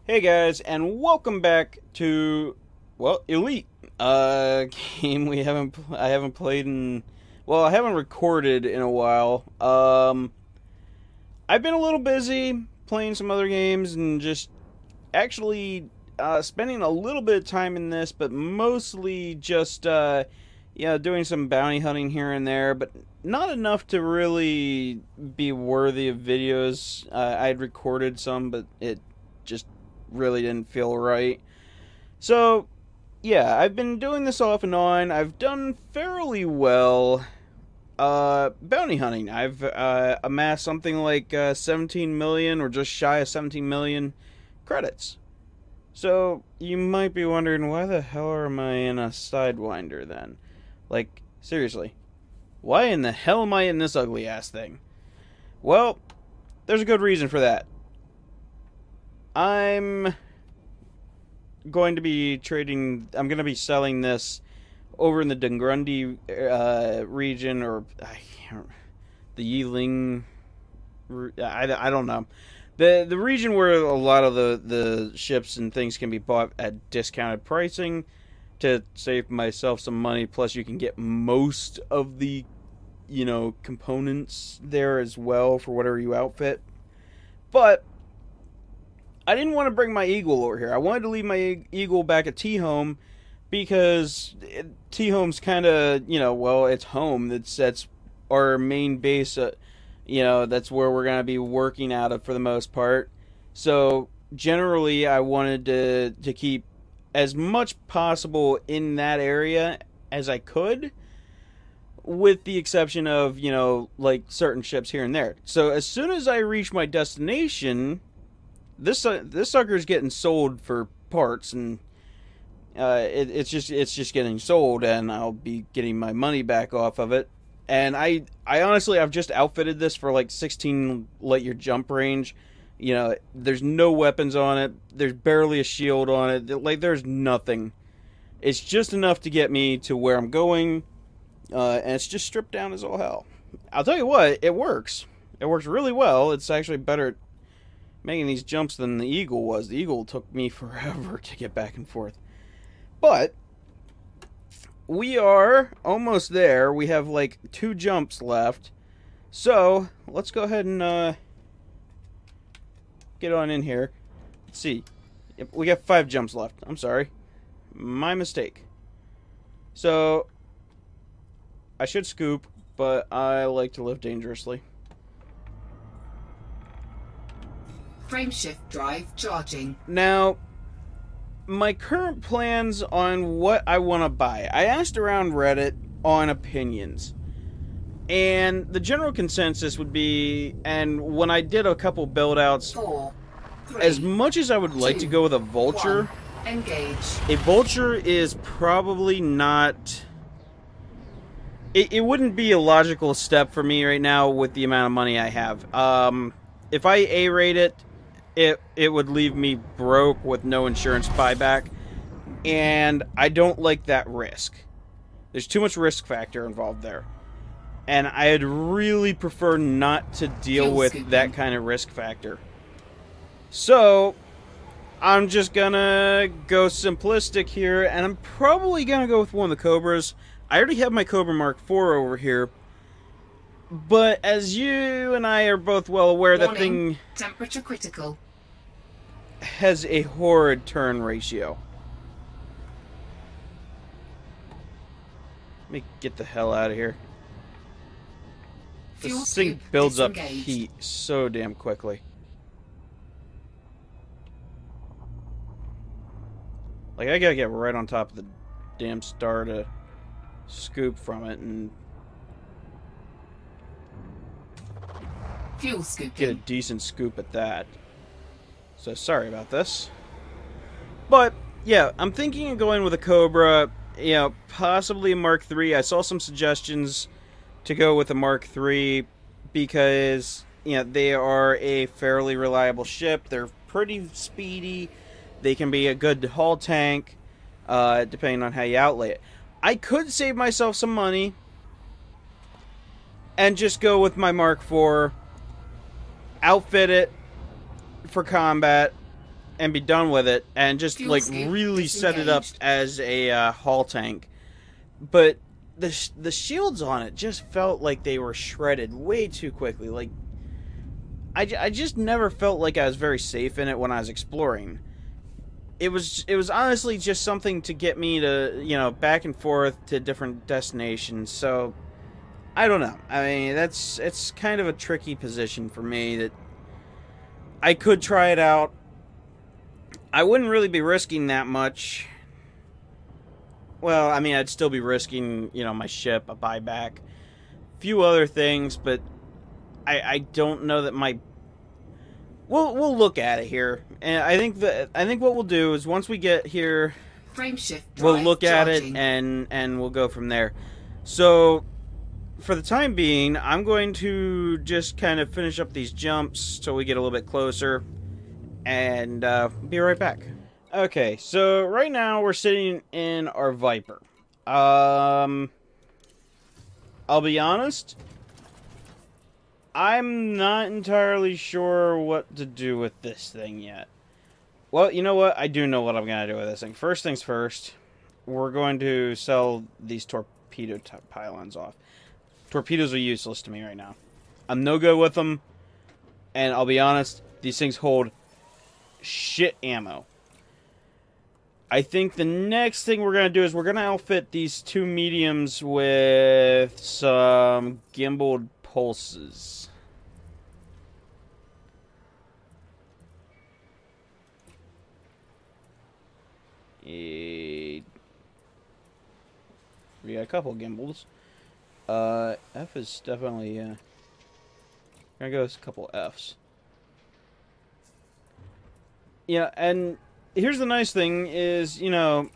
Hey guys, and welcome back to, well, Elite. Game I haven't played in, well, I haven't recorded in a while. I've been a little busy playing some other games and just actually spending a little bit of time in this, but mostly just doing some bounty hunting here and there, but not enough to really be worthy of videos. I'd recorded some, but it just really didn't feel right. So, yeah, I've been doing this off and on. I've done fairly well. Bounty hunting. I've amassed something like 17 million or just shy of 17 million credits. So, you might be wondering, why the hell am I in a Sidewinder then? Like, seriously. Why in the hell am I in this ugly ass thing? Well, there's a good reason for that. I'm going to be selling this over in the Dungrundy region, or the Yiling. I don't know. The region where a lot of the ships and things can be bought at discounted pricing to save myself some money. Plus, you can get most of the components there as well for whatever you outfit. But I didn't want to bring my Eagle over here. I wanted to leave my Eagle back at T-Home because T-Home's kind of, well, it's home. That's our main base. That's where we're going to be working out of for the most part. So generally, I wanted to keep as much possible in that area as I could, with the exception of, like certain ships here and there. So as soon as I reach my destination, this sucker's getting sold for parts, and it's just getting sold, and I'll be getting my money back off of it. And I honestly, I've just outfitted this for like 16 light year jump range. There's no weapons on it. There's barely a shield on it. Like, there's nothing. It's just enough to get me to where I'm going, and it's just stripped down as all hell. I'll tell you what, it works. It works really well. It's actually better at making these jumps than the Eagle was. The Eagle took me forever to get back and forth. But we are almost there. We have like 2 jumps left. So let's go ahead and get on in here. Let's see. We got 5 jumps left. I'm sorry. My mistake. So I should scoop, but I like to live dangerously. Frameshift drive charging. Now, my current plans on what I want to buy. I asked around Reddit on opinions, and the general consensus would be, and when I did a couple build outs, 4, 3, as much as I would like to go with a Vulture, 1, engage. a Vulture is probably not... It wouldn't be a logical step for me right now with the amount of money I have. If I A-rate it would leave me broke with no insurance buyback, and I don't like that risk. There's too much risk factor involved there, and I'd really prefer not to deal with that kind of risk factor. So I'm just gonna go simplistic here, and I'm probably gonna go with one of the Cobras. I already have my Cobra Mark IV over here, but as you and I are both well aware, that thing temperature critical has a horrid turn ratio. Let me get the hell out of here. This thing builds up heat so damn quickly. Like, I gotta get right on top of the damn star to scoop from it and fuel scooping. Get a decent scoop at that. So sorry about this. But yeah, I'm thinking of going with a Cobra, possibly a Mark III. I saw some suggestions to go with a Mark III because, they are a fairly reliable ship. They're pretty speedy. They can be a good haul tank, depending on how you outlay it. I could save myself some money and just go with my Mark IV, outfit it for combat, and be done with it, and just Fuel like scoop really set it up disengaged. as a hull tank. But the shields on it just felt like they were shredded way too quickly. Like I just never felt like I was very safe in it when I was exploring. It was honestly just something to get me to, you know, back and forth to different destinations. So I don't know. I mean, it's kind of a tricky position for me that I could try it out. I wouldn't really be risking that much. Well, I mean, I'd still be risking, you know, my ship, a buyback, a few other things, but I don't know that my... We'll look at it here, and I think what we'll do is once we get here, Frameshift we'll drive look at charging. it and we'll go from there. So for the time being, I'm going to just kind of finish up these jumps so we get a little bit closer, and be right back. Okay, so right now we're sitting in our Viper. I'll be honest, I'm not entirely sure what to do with this thing yet. Well, you know what? I do know what I'm going to do with this thing. First things first, we're going to sell these torpedo pylons off. Torpedoes are useless to me right now. I'm no good with them, and I'll be honest, these things hold shit ammo. I think the next thing we're going to do is we're going to outfit these two mediums with some gimbaled pulses. We got a couple gimbals. F is definitely, gonna go with a couple Fs. Yeah, and here's the nice thing is, you know,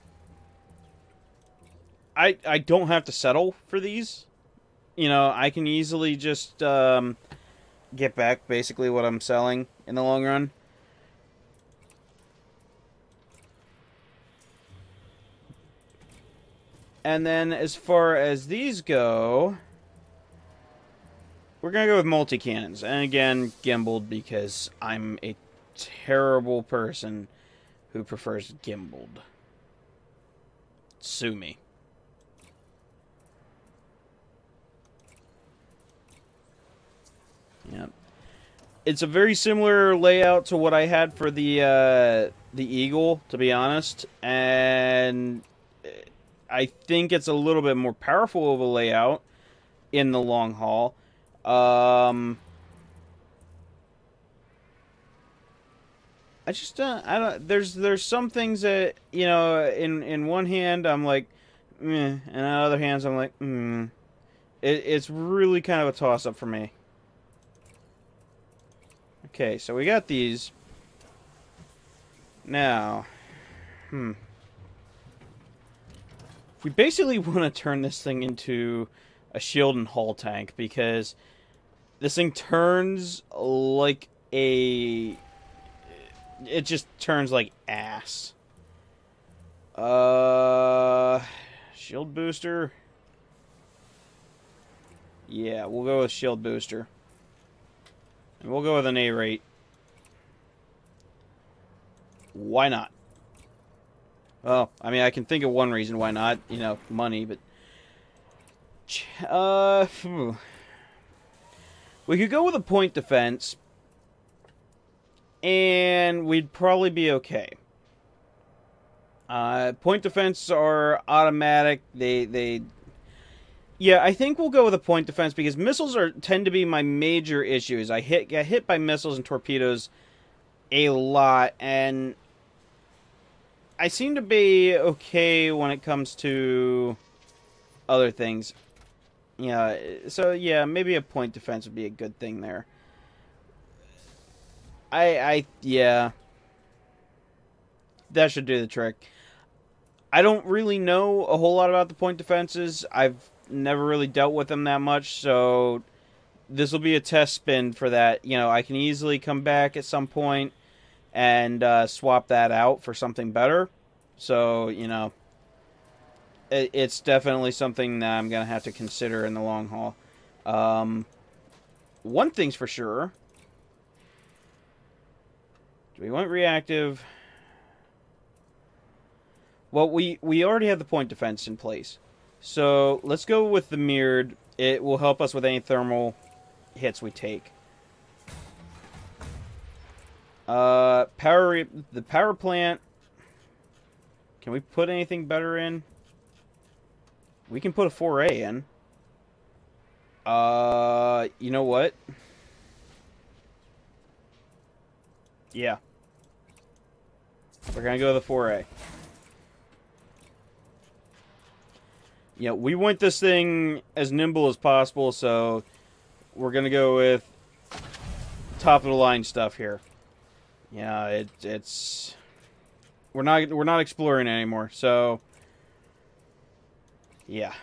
I don't have to settle for these. You know, I can easily just get back basically what I'm selling in the long run. And then as far as these go, we're going to go with multi-cannons. And again, gimbaled because I'm a terrible person who prefers gimbaled. Sue me. Yep. It's a very similar layout to what I had for the Eagle, to be honest, and I think it's a little bit more powerful of a layout in the long haul. I just I don't. There's some things that, you know, in one hand I'm like, meh, and on other hands I'm like, It's really kind of a toss up for me. Okay, so we got these. Now, we basically want to turn this thing into a shield and hull tank because this thing turns like a... It just turns like ass. Shield booster. Yeah, we'll go with shield booster. And we'll go with an A rate. Why not? Well, I mean, I can think of one reason why not. You know, money, but... We could go with a point defense, and we'd probably be okay. Point defense are automatic. Yeah, I think we'll go with a point defense because missiles tend to be my major issues. I get hit by missiles and torpedoes a lot, and I seem to be okay when it comes to other things. Yeah, so yeah, maybe a point defense would be a good thing there. Yeah. That should do the trick. I don't really know a whole lot about the point defenses. I've never really dealt with them that much, so this will be a test spin for that. You know, I can easily come back at some point and swap that out for something better. So, you know, it's definitely something that I'm going to have to consider in the long haul. One thing's for sure. Do we want reactive? Well, we already have the point defense in place. So let's go with the mirrored. It will help us with any thermal hits we take. The power plant. Can we put anything better in? We can put a 4A in. You know what? Yeah. We're gonna go with the 4A. Yeah, we want this thing as nimble as possible, so we're gonna go with top of the line stuff here. Yeah, it's we're not exploring anymore, so yeah.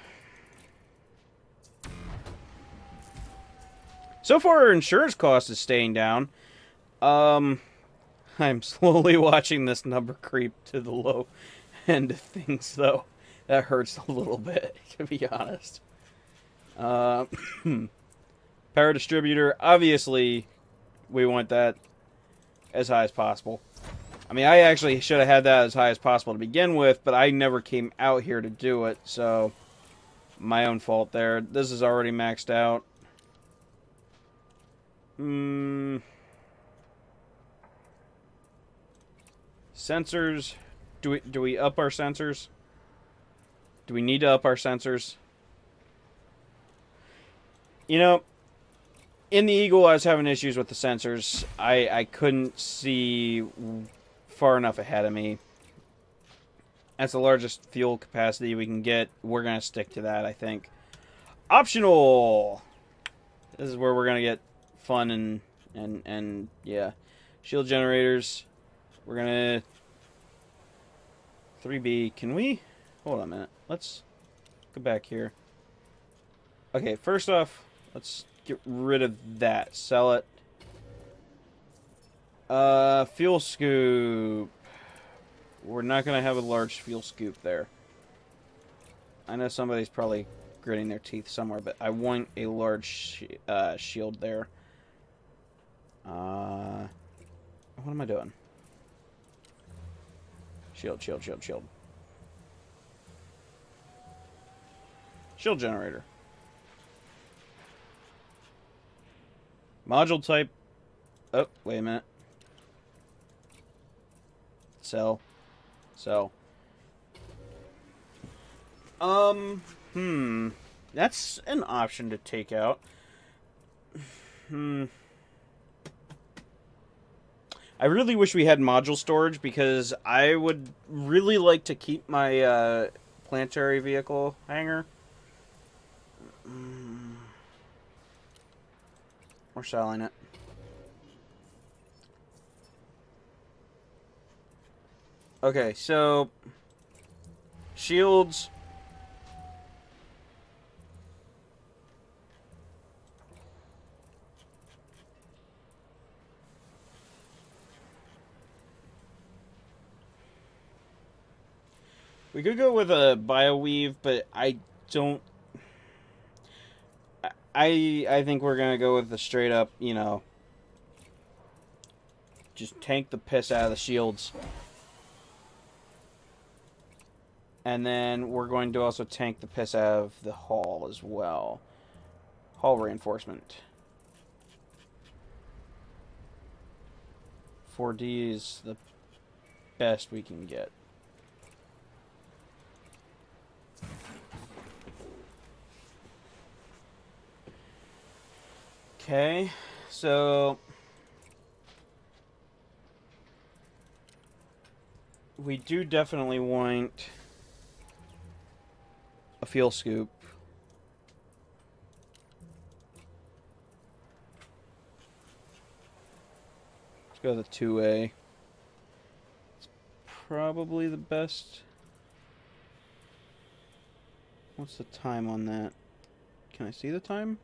So far, our insurance cost is staying down. I'm slowly watching this number creep to the low end of things, though. That hurts a little bit, to be honest. Power distributor, obviously, we want that as high as possible. I mean, I actually should have had that as high as possible to begin with, but I never came out here to do it, so my own fault there. This is already maxed out. Sensors. Do we up our sensors? Do we need to up our sensors? You know, in the Eagle, I was having issues with the sensors. I couldn't see far enough ahead of me. That's the largest fuel capacity we can get. We're going to stick to that, I think. Optional! This is where we're going to get fun and yeah. Shield generators. We're going to... 3B. Can we... Hold on a minute. Let's go back here. Okay, first off, let's get rid of that. Sell it. Fuel scoop. We're not going to have a large fuel scoop there. I know somebody's probably gritting their teeth somewhere, but I want a large shield there. What am I doing? Shield, shield, shield, shield. Shield generator. Module type. Oh, wait a minute. Sell. Sell. That's an option to take out. I really wish we had module storage because I would really like to keep my planetary vehicle hangar. We're selling it. Okay, so shields. We could go with a bioweave, but I don't. I think we're gonna go with the straight up, you know, just tank the piss out of the shields. And then we're going to also tank the piss out of the hull as well. Hull reinforcement. 4D is the best we can get. Okay, so we do definitely want a fuel scoop. Let's go with the 2A. It's probably the best. What's the time on that? Can I see the time?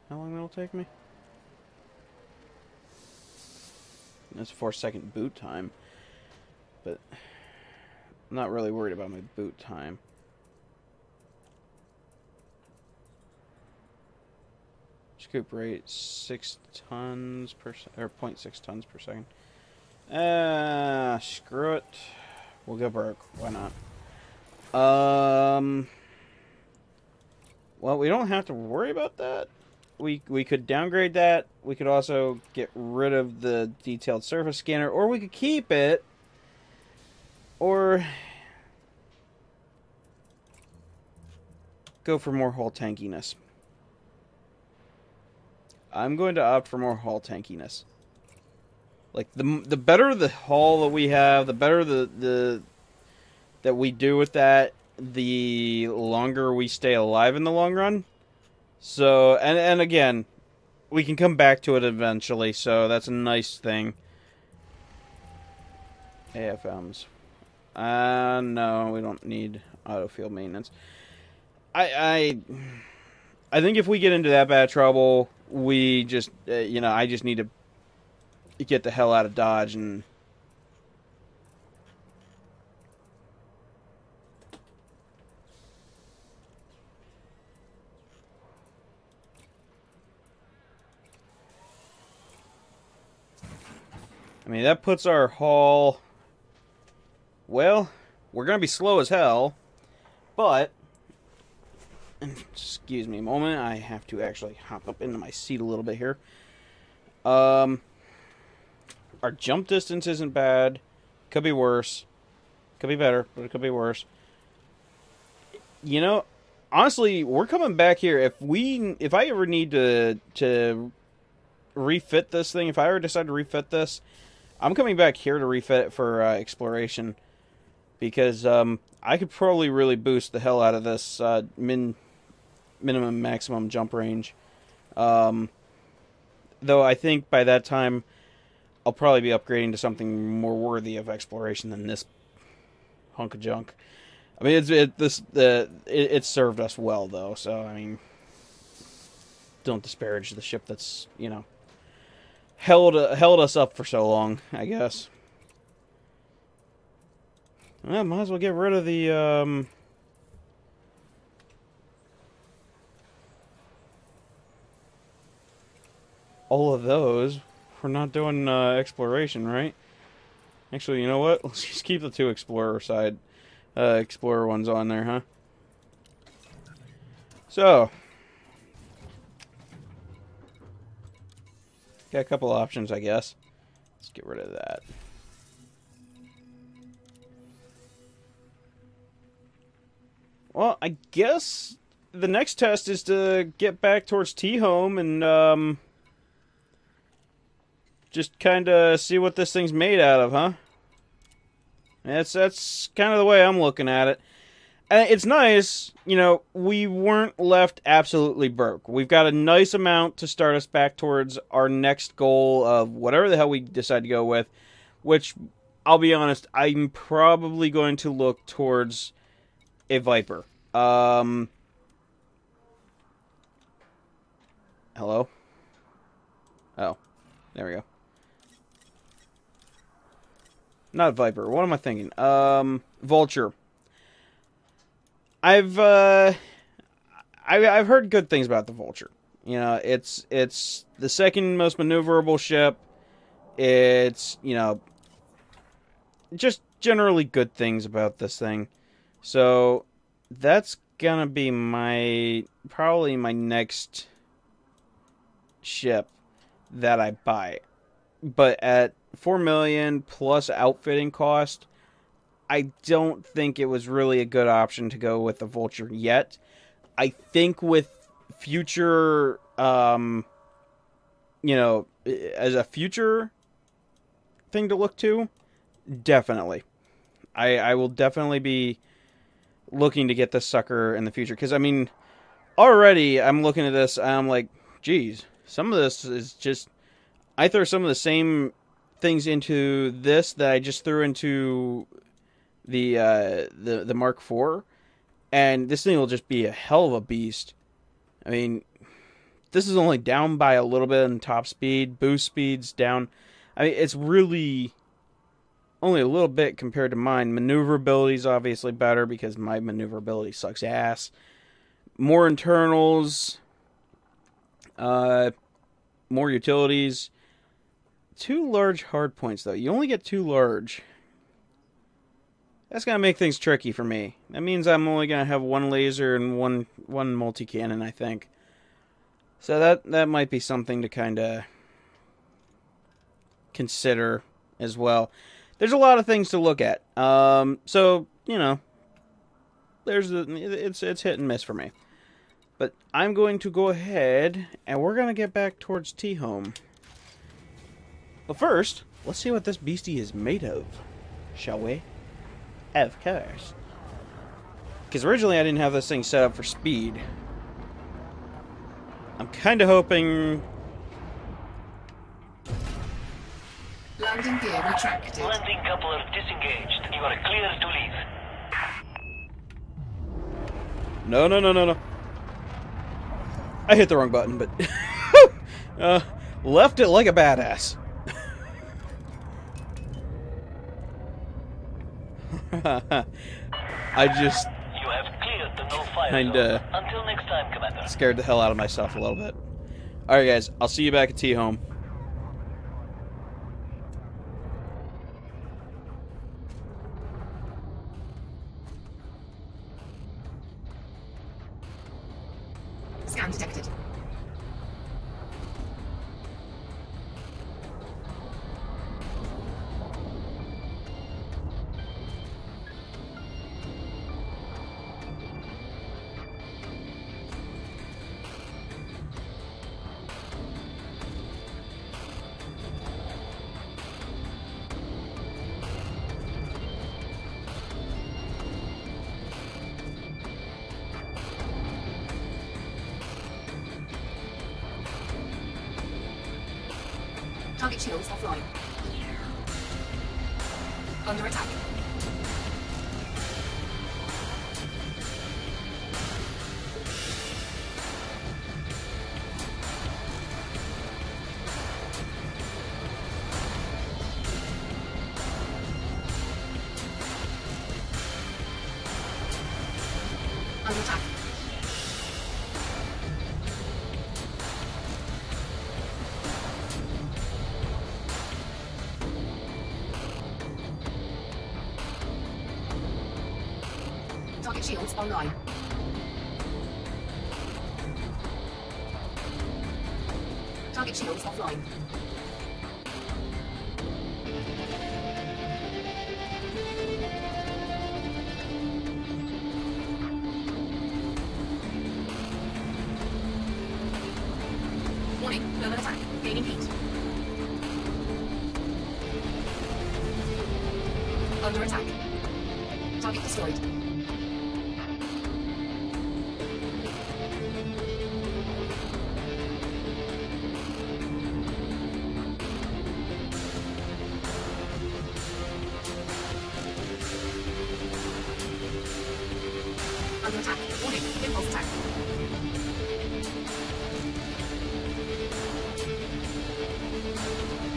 How long that'll take me? That's a 4-second boot time. But I'm not really worried about my boot time. Scoop rate 6 tons per second, or 0.6 tons per second. Screw it. We'll go broke. Why not? Well, we don't have to worry about that. We could downgrade that. We could also get rid of the detailed surface scanner, or we could keep it. Or go for more hull tankiness. I'm going to opt for more hull tankiness. Like the better the hull that we have, the better the that we do with that, the longer we stay alive in the long run. So and again, we can come back to it eventually. So that's a nice thing. AFMs. No, we don't need auto field maintenance. I think if we get into that bad trouble, we just, I just need to get the hell out of Dodge and... I mean, that puts our haul... Well, we're going to be slow as hell, but... Excuse me a moment, I have to actually hop up into my seat a little bit here. Our jump distance isn't bad. Could be worse. Could be better, but it could be worse. You know, honestly, we're coming back here. If I ever need to refit this thing, if I ever decide to refit this, I'm coming back here to refit it for exploration. Because I could probably really boost the hell out of this minimum maximum jump range. Though I think by that time I'll probably be upgrading to something more worthy of exploration than this hunk of junk. I mean, it served us well though, so I mean, don't disparage the ship that's held us up for so long, I guess. Well, might as well get rid of the all of those. We're not doing exploration, right? Actually, you know what? Let's just keep the two explorer ones on there, huh? So, got a couple options, I guess. Let's get rid of that. Well, I guess the next test is to get back towards T-Home and just kind of see what this thing's made out of, huh? That's kind of the way I'm looking at it. And it's nice, we weren't left absolutely broke. We've got a nice amount to start us back towards our next goal of whatever the hell we decide to go with, which, I'll be honest, I'm probably going to look towards a Viper. Hello? Oh, there we go. Not Viper. What am I thinking? Vulture. I've heard good things about the Vulture. It's the second most maneuverable ship. It's, just generally good things about this thing. So that's gonna be probably my next ship that I buy. But at $4 million plus outfitting cost, I don't think it was really a good option to go with the Vulture yet. I think with future, as a future thing to look to, definitely. I will definitely be looking to get this sucker in the future. Because, I mean, already I'm looking at this and I'm like, geez, some of this is just... I throw some of the same things into this that I just threw into the Mark IV, and this thing will just be a hell of a beast. I mean, this is only down by a little bit in top speed, boost speed's down. I mean, it's really only a little bit compared to mine. Maneuverability is obviously better because my maneuverability sucks ass. More internals, more utilities. 2 large hard points, though. You only get 2 large. That's going to make things tricky for me. That means I'm only going to have 1 laser and one multi-cannon, I think. So that might be something to kind of consider as well. There's a lot of things to look at. So, you know, it's hit and miss for me. But I'm going to go ahead, and we're going to get back towards T-Home. But first, let's see what this beastie is made of, shall we? Of course. Because originally I didn't have this thing set up for speed. I'm kind of hoping... Landing gear retracted. Landing coupler disengaged. You are clear to leave. No. I hit the wrong button, but... left it like a badass. I just... You have cleared the no-fire Kinda... zone. Until next time, Commander. Scared the hell out of myself a little bit. Alright, guys. I'll see you back at T-Home. Scan detected. Target shields offline. Under attack. Under attack. Target shields online. Target shields offline. Warning, thermal attack. Gaining heat. Under attack. Target destroyed. Under attack. Warning, impulse attack.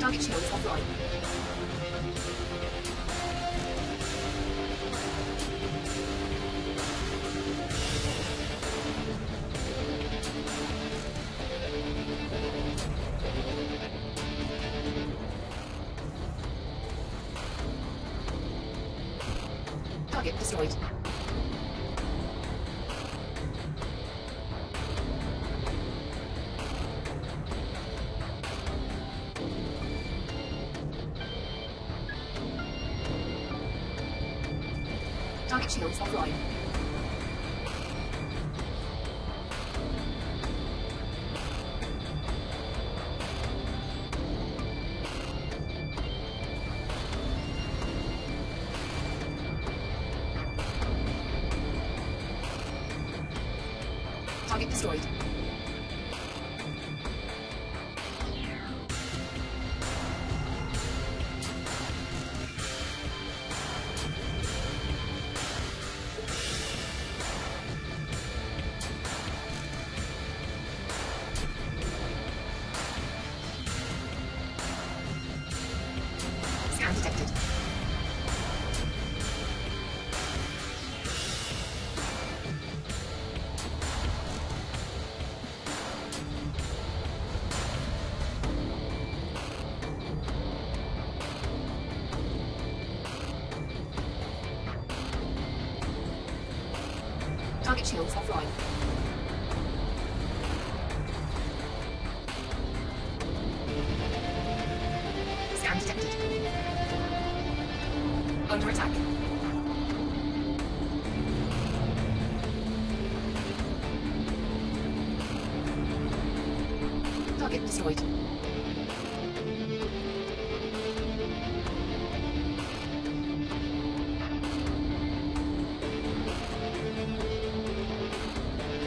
Target shields offline. Target destroyed. Target shields offline. Target destroyed. Scan detected. Target shields offline. Scan detected. Under attack. Target destroyed.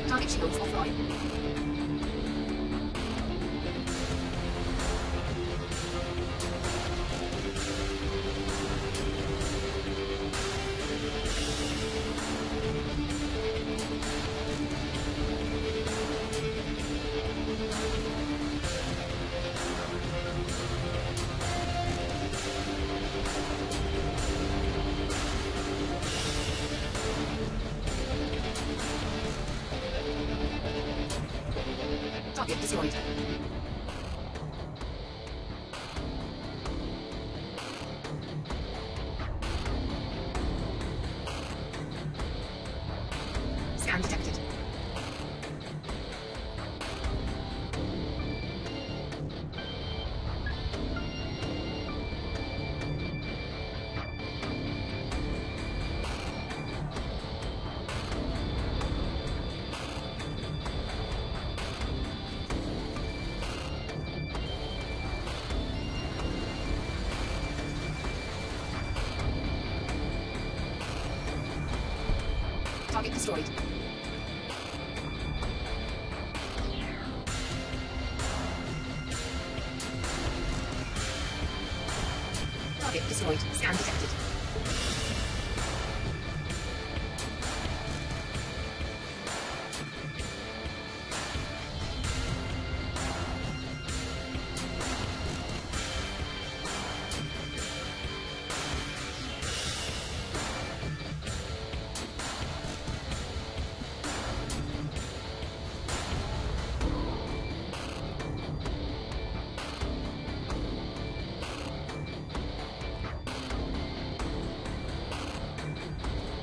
Target shields offline. Target destroyed. Scan detected. Target destroyed. Target destroyed. Scan detected.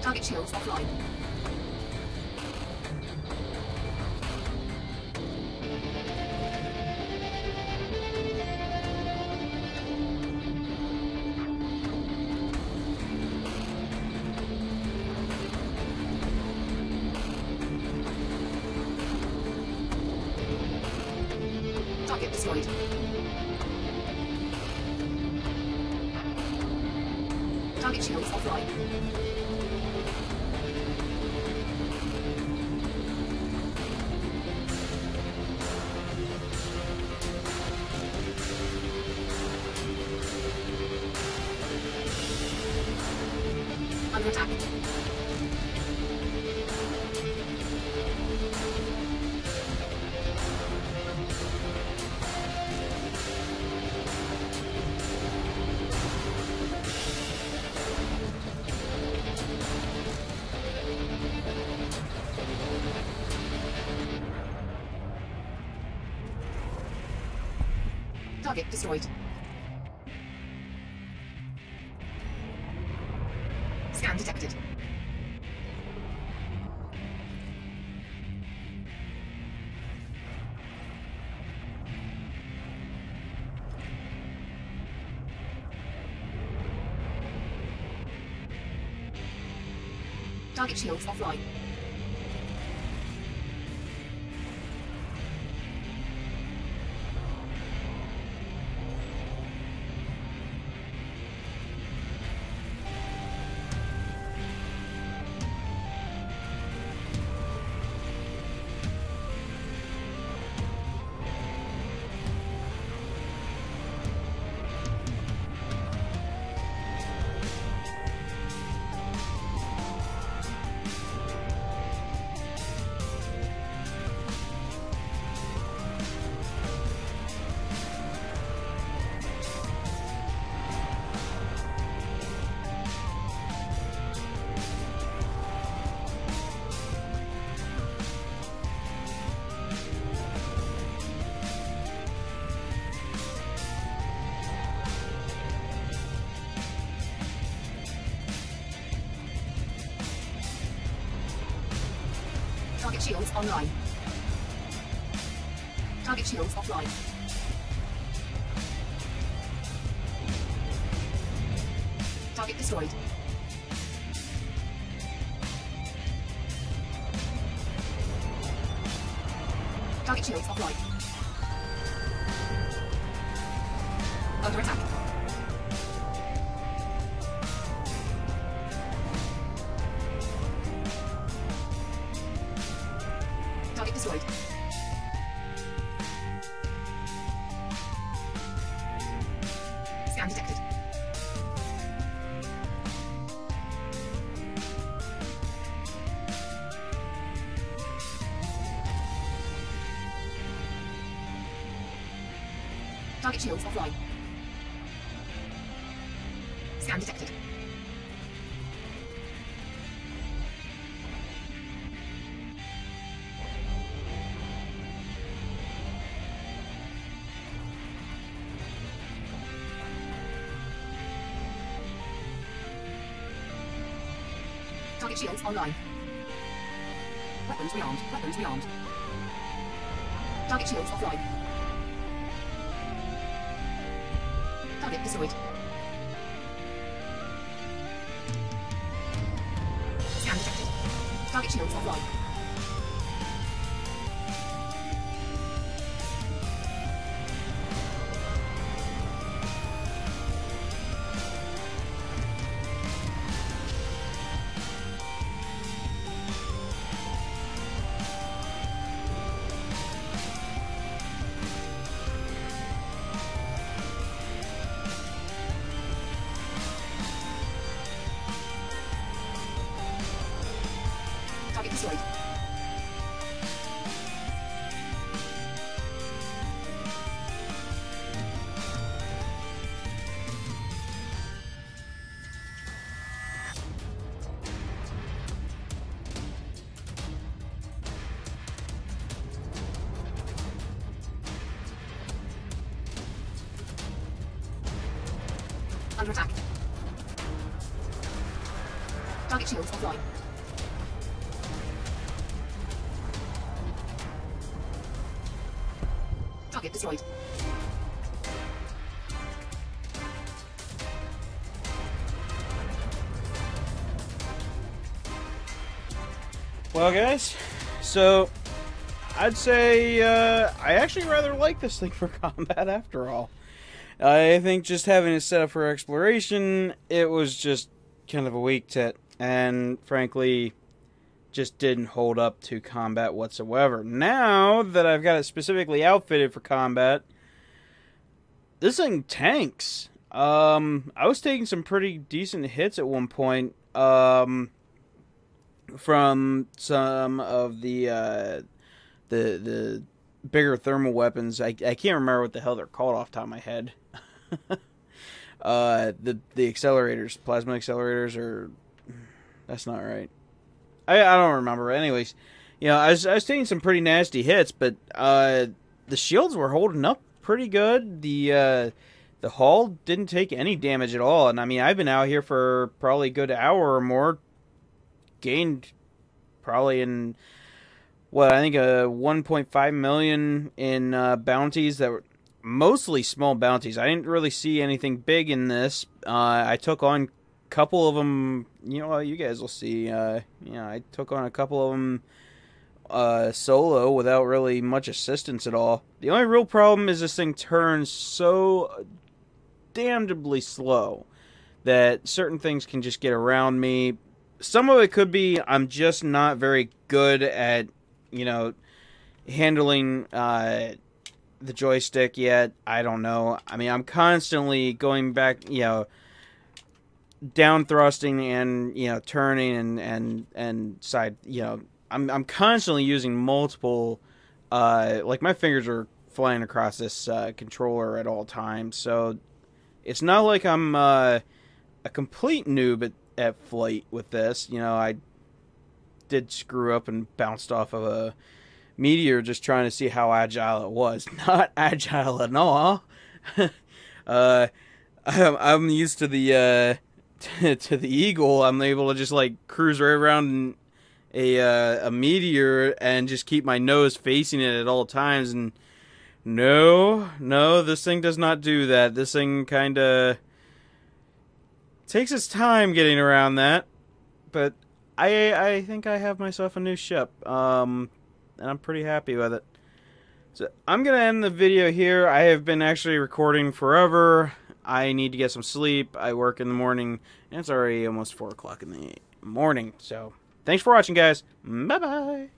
Target shields offline. Target destroyed. Target shields offline. Under attack. Target destroyed. Scan detected. Target shields offline. shields online. Target shields offline. Target destroyed. Target shields offline. Under attack. Target destroyed. Scan detected. Target shields offline. Scan detected. Target shields online. Weapons rearmed. Weapons rearmed. Target shields offline. Target destroyed. Scan detected. Target shields offline. Target destroyed. Under attack. Target shields offline. Target destroyed. Well, guys, so I'd say I actually rather like this thing for combat after all. I think just having it set up for exploration, it was just kind of a weak tit, and frankly, just didn't hold up to combat whatsoever. Now that I've got it specifically outfitted for combat, this thing tanks. I was taking some pretty decent hits at one point, from some of the bigger thermal weapons. I can't remember what the hell they're called off the top of my head. The accelerators, plasma accelerators, or that's not right. I don't remember. Anyways, you know, I was taking some pretty nasty hits, but the shields were holding up pretty good. The hull didn't take any damage at all, and I mean, I've been out here for probably a good hour or more. Gained probably in I think 1.5 million in bounties that were mostly small bounties. I didn't really see anything big in this. I took on a couple of them. You know, you guys will see. I took on a couple of them solo without really much assistance at all. The only real problem is this thing turns so damnably slow that certain things can just get around me. Some of it could be I'm just not very good at, handling the joystick yet. I don't know. I mean, I'm constantly going back, down thrusting and, turning and side, I'm constantly using multiple, my fingers are flying across this controller at all times. So it's not like I'm a complete noob at flight with this. I did screw up and bounced off of a meteor just trying to see how agile it was. Not agile at all. I'm used to the to the Eagle. I'm able to just cruise right around a meteor and just keep my nose facing it at all times. And no, this thing does not do that. This thing kind of takes its time getting around that. But I think I have myself a new ship. And I'm pretty happy with it. So I'm going to end the video here. I have been actually recording forever. I need to get some sleep. I work in the morning, and it's already almost 4 o'clock in the morning. So thanks for watching, guys. Bye-bye.